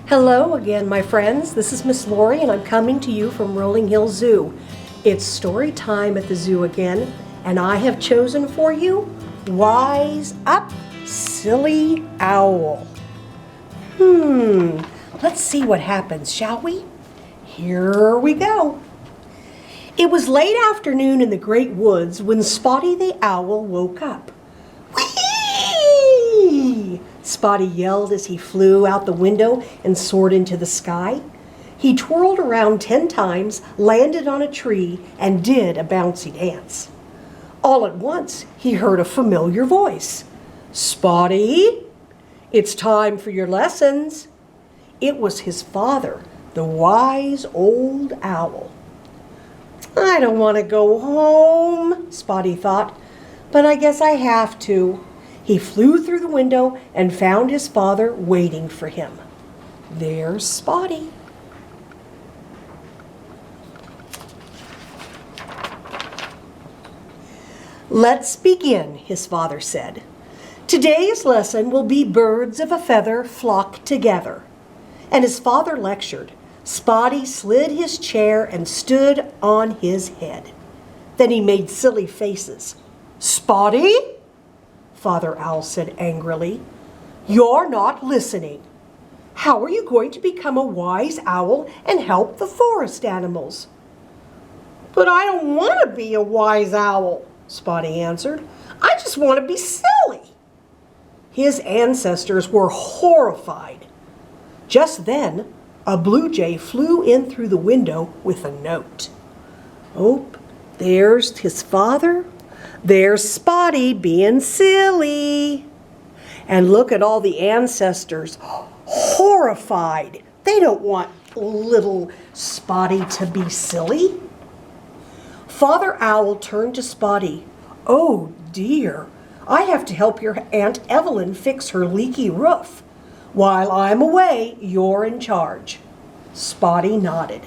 Hello again, my friends. This is Miss Lori, and I'm coming to you from Rolling Hill Zoo. It's story time at the zoo again, and I have chosen for you Wise Up, Silly Owl. Let's see what happens, shall we? Here we go. It was late afternoon in the great woods when Spotty the Owl woke up. Whee! Spotty yelled as he flew out the window and soared into the sky. He twirled around 10 times, landed on a tree, and did a bouncy dance. All at once, he heard a familiar voice. "Spotty, it's time for your lessons." It was his father, the wise old owl. "I don't want to go home," Spotty thought, "but I guess I have to." He flew through the window and found his father waiting for him. There's Spotty. "Let's begin," his father said. "Today's lesson will be birds of a feather flock together." And his father lectured. Spotty slid his chair and stood on his head. Then he made silly faces. "Spotty?" Father Owl said angrily. "You're not listening. How are you going to become a wise owl and help the forest animals?" "But I don't want to be a wise owl," Spotty answered. "I just want to be silly." His ancestors were horrified. Just then, a blue jay flew in through the window with a note. "Oh, there's his father. There's Spotty being silly." And look at all the ancestors, horrified. They don't want little Spotty to be silly. Father Owl turned to Spotty. "Oh dear, I have to help your Aunt Evelyn fix her leaky roof. While I'm away, you're in charge." Spotty nodded.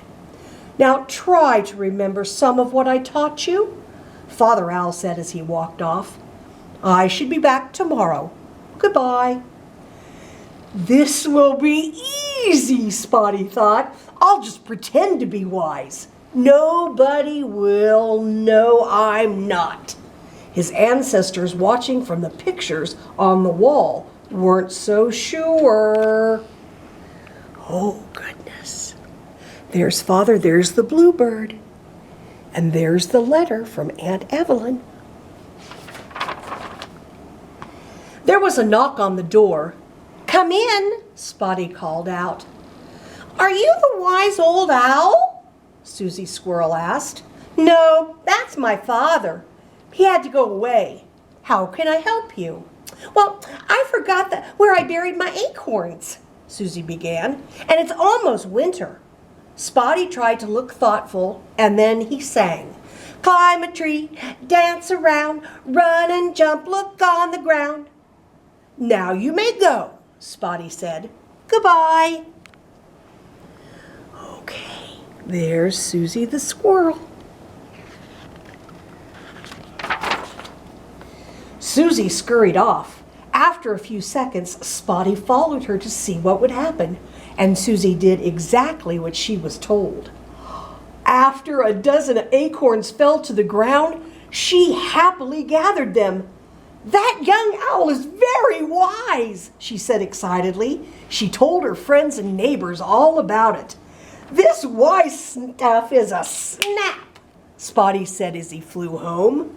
"Now try to remember some of what I taught you," Father Owl said as he walked off. "I should be back tomorrow. Goodbye." "This will be easy," Spotty thought. "I'll just pretend to be wise. Nobody will know I'm not." His ancestors watching from the pictures on the wall weren't so sure. Oh, goodness. There's Father, there's the bluebird. And there's the letter from Aunt Evelyn. There was a knock on the door. "Come in," Spotty called out. "Are you the wise old owl?" Susie Squirrel asked. "No, that's my father. He had to go away. How can I help you?" "Well, I forgot where I buried my acorns," Susie began, "and it's almost winter." Spotty tried to look thoughtful, and then he sang. "Climb a tree, dance around, run and jump, look on the ground." "Now you may go," Spotty said. "Goodbye." Okay, there's Susie the squirrel. Susie scurried off. After a few seconds, Spotty followed her to see what would happen, and Susie did exactly what she was told. After a dozen acorns fell to the ground, she happily gathered them. "That young owl is very wise," she said excitedly. She told her friends and neighbors all about it. "This wise stuff is a snap," Spotty said as he flew home.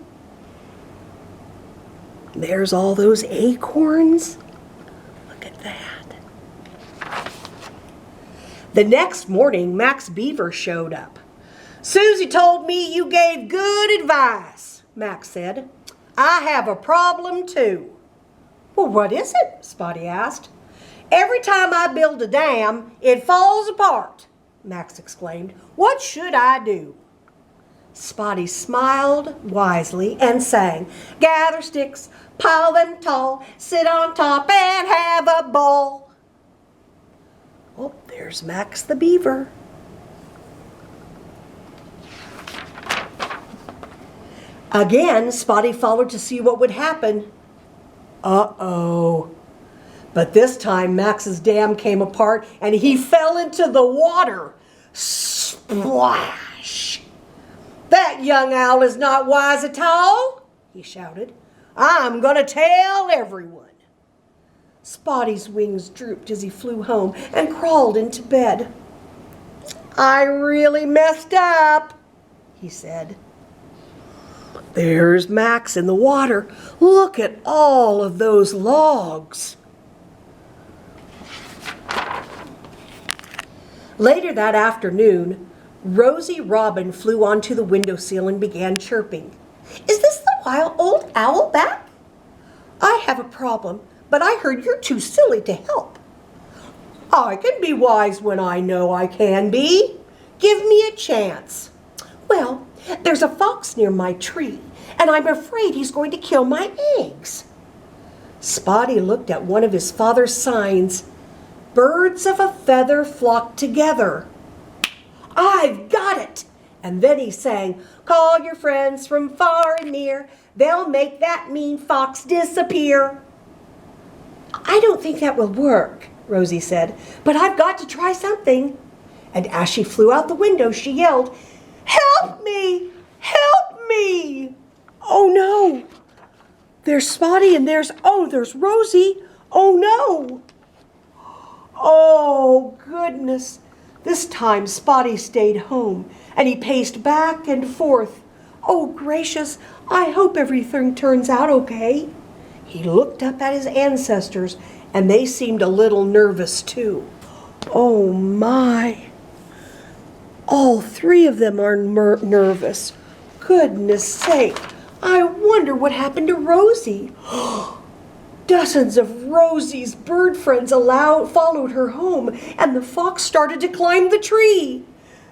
There's all those acorns. Look at that. The next morning, Max Beaver showed up. "Susie told me you gave good advice," Max said. "I have a problem too." "Well, what is it?" Spotty asked. "Every time I build a dam, it falls apart," Max exclaimed. "What should I do?" Spotty smiled wisely and sang, "Gather sticks, pile them tall, sit on top and have a ball." Oh, there's Max the Beaver. Again, Spotty followed to see what would happen. Uh-oh. But this time Max's dam came apart and he fell into the water. Splash! "That young owl is not wise at all," he shouted. "I'm going to tell everyone." Spotty's wings drooped as he flew home and crawled into bed. "I really messed up," he said. "There's Max in the water. Look at all of those logs." Later that afternoon, Rosie Robin flew onto the windowsill and began chirping. "Is this the wild old owl back? I have a problem, but I heard you're too silly to help." "I can be wise when I know I can be. Give me a chance." "Well, there's a fox near my tree, and I'm afraid he's going to kill my eggs." Spotty looked at one of his father's signs. "Birds of a feather flock together." "I've got it!" And then he sang, "Call your friends from far and near. They'll make that mean fox disappear." "I don't think that will work," Rosie said, "but I've got to try something." And as she flew out the window, she yelled, "Help me! Help me!" "Oh no! There's Spotty and there's Rosie. Oh no!" Oh goodness! This time Spotty stayed home and he paced back and forth. "Oh gracious, I hope everything turns out okay." He looked up at his ancestors and they seemed a little nervous too. Oh my! All three of them are nervous. Goodness sake, I wonder what happened to Rosie. Dozens of Rosie's bird friends followed her home, and the fox started to climb the tree.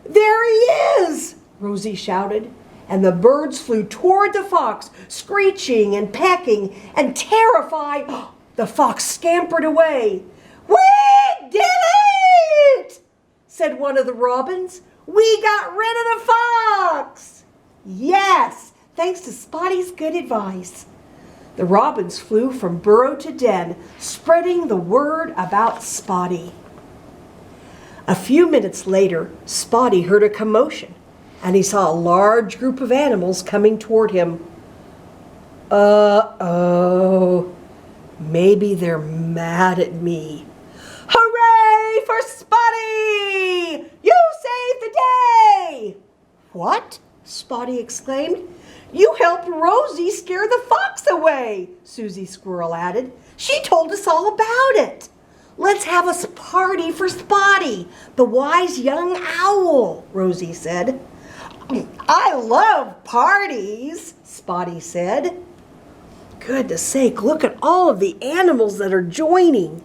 "There he is!" Rosie shouted, and the birds flew toward the fox, screeching and pecking, and terrified, the fox scampered away. "We did it!" said one of the robins. "We got rid of the fox!" "Yes, thanks to Spotty's good advice." The robins flew from burrow to den, spreading the word about Spotty. A few minutes later, Spotty heard a commotion, and he saw a large group of animals coming toward him. Uh-oh, maybe they're mad at me. "Hooray for Spotty! You saved the day!" "What?" Spotty exclaimed. "You helped Rosie scare the fox away," Susie Squirrel added. "She told us all about it." "Let's have a party for Spotty, the wise young owl," Rosie said. "I love parties," Spotty said. Goodness sake, look at all of the animals that are joining.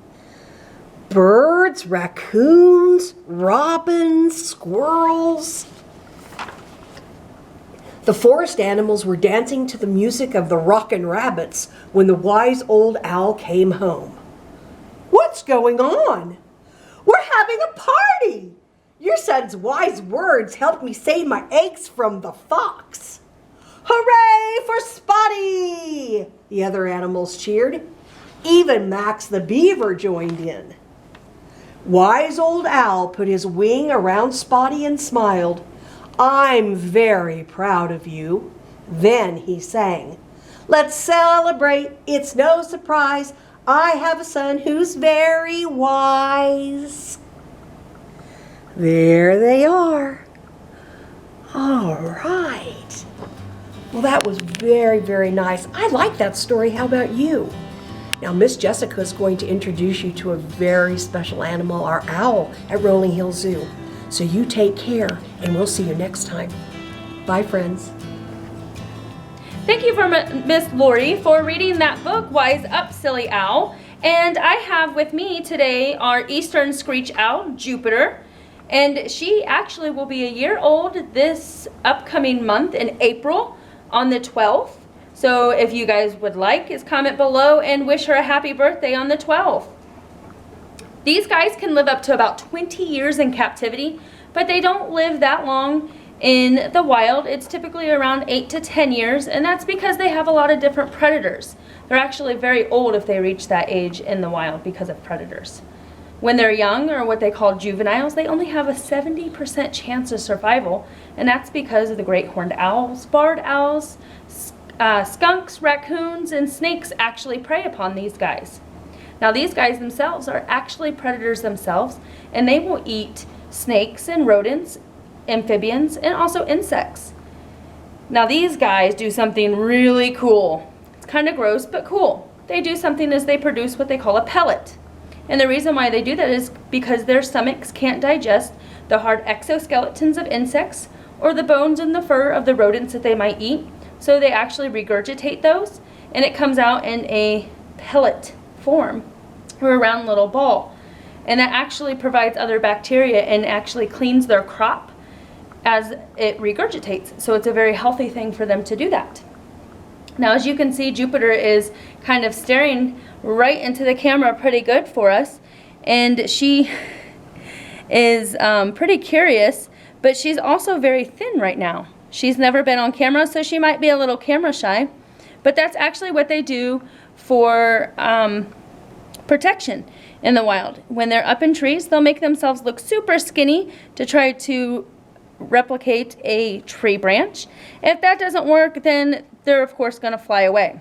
Birds, raccoons, robins, squirrels. The forest animals were dancing to the music of the Rockin' Rabbits when the wise old owl came home. "What's going on?" "We're having a party! Your son's wise words helped me save my eggs from the fox." "Hooray for Spotty!" the other animals cheered. Even Max the beaver joined in. Wise old owl put his wing around Spotty and smiled. "I'm very proud of you." Then he sang, "Let's celebrate, it's no surprise. I have a son who's very wise." There they are. All right. Well, that was very, very nice. I like that story. How about you? Now, Miss Jessica is going to introduce you to a very special animal, our owl, at Rolling Hill Zoo. So you take care, and we'll see you next time. Bye, friends. Thank you for Miss Lori for reading that book, Wise Up, Silly Owl. And I have with me today our Eastern Screech Owl, Jupiter. And she actually will be a year old this upcoming month in April on the 12th. So if you guys would like, is comment below and wish her a happy birthday on the 12th. These guys can live up to about 20 years in captivity, but they don't live that long In the wild, it's typically around 8 to 10 years, and that's because they have a lot of different predators. They're actually very old if they reach that age in the wild because of predators. When they're young, or what they call juveniles, they only have a 70% chance of survival, and that's because of the great horned owls, barred owls, skunks, raccoons, and snakes actually prey upon these guys. Now these guys themselves are actually predators themselves, and they will eat snakes and rodents, amphibians, and also insects. Now these guys do something really cool. It's kind of gross, but cool. They do something is they produce what they call a pellet. And the reason why they do that is because their stomachs can't digest the hard exoskeletons of insects or the bones and the fur of the rodents that they might eat. So they actually regurgitate those, and it comes out in a pellet form, or a round little ball. And that actually provides other bacteria and actually cleans their crop as it regurgitates. So it's a very healthy thing for them to do that. Now, as you can see, Jupiter is kind of staring right into the camera pretty good for us, and she is pretty curious, but she's also very thin right now. She's never been on camera, so she might be a little camera shy, but that's actually what they do for protection in the wild. When they're up in trees, they'll make themselves look super skinny to try to replicate a tree branch. If that doesn't work, then they're of course going to fly away.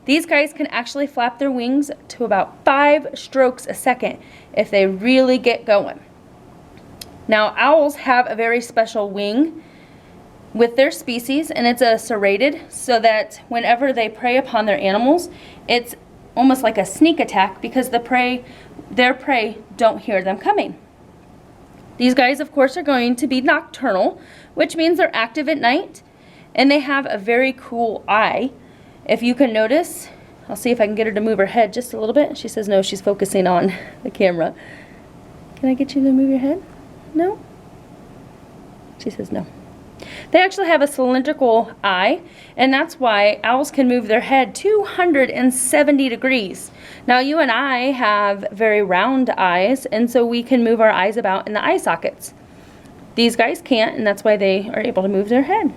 These guys can actually flap their wings to about 5 strokes a second if they really get going. Now owls have a very special wing with their species, and it's a serrated, so that whenever they prey upon their animals, it's almost like a sneak attack because their prey don't hear them coming. These guys, of course, are going to be nocturnal, which means they're active at night, and they have a very cool eye. If you can notice, I'll see if I can get her to move her head just a little bit. She says no, she's focusing on the camera. Can I get you to move your head? No? She says no. They actually have a cylindrical eye, and that's why owls can move their head 270 degrees. Now you and I have very round eyes, and so we can move our eyes about in the eye sockets. These guys can't, and that's why they are able to move their head.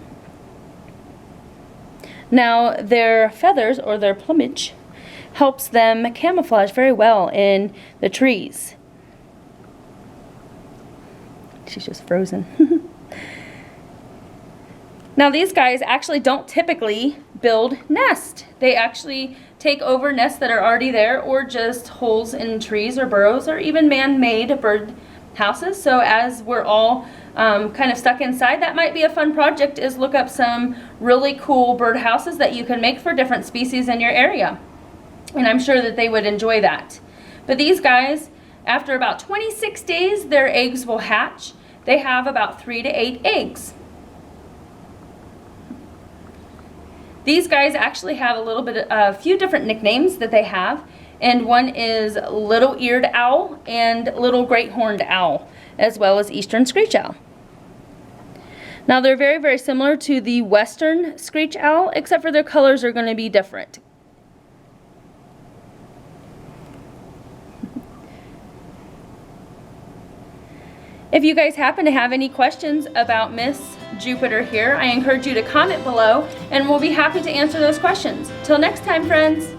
Now their feathers, or their plumage, helps them camouflage very well in the trees. She's just frozen. Now these guys actually don't typically build nests. They actually take over nests that are already there, or just holes in trees or burrows, or even man-made bird houses. So as we're all kind of stuck inside, that might be a fun project, is look up some really cool bird houses that you can make for different species in your area. And I'm sure that they would enjoy that. But these guys, after about 26 days, their eggs will hatch. They have about 3 to 8 eggs. These guys actually have a few different nicknames that they have, and one is little-eared owl and little great horned owl, as well as eastern screech owl. Now they're very, very similar to the western screech owl, except for their colors are going to be different. If you guys happen to have any questions about Miss Jupiter here, I encourage you to comment below, and we'll be happy to answer those questions. Till next time, friends.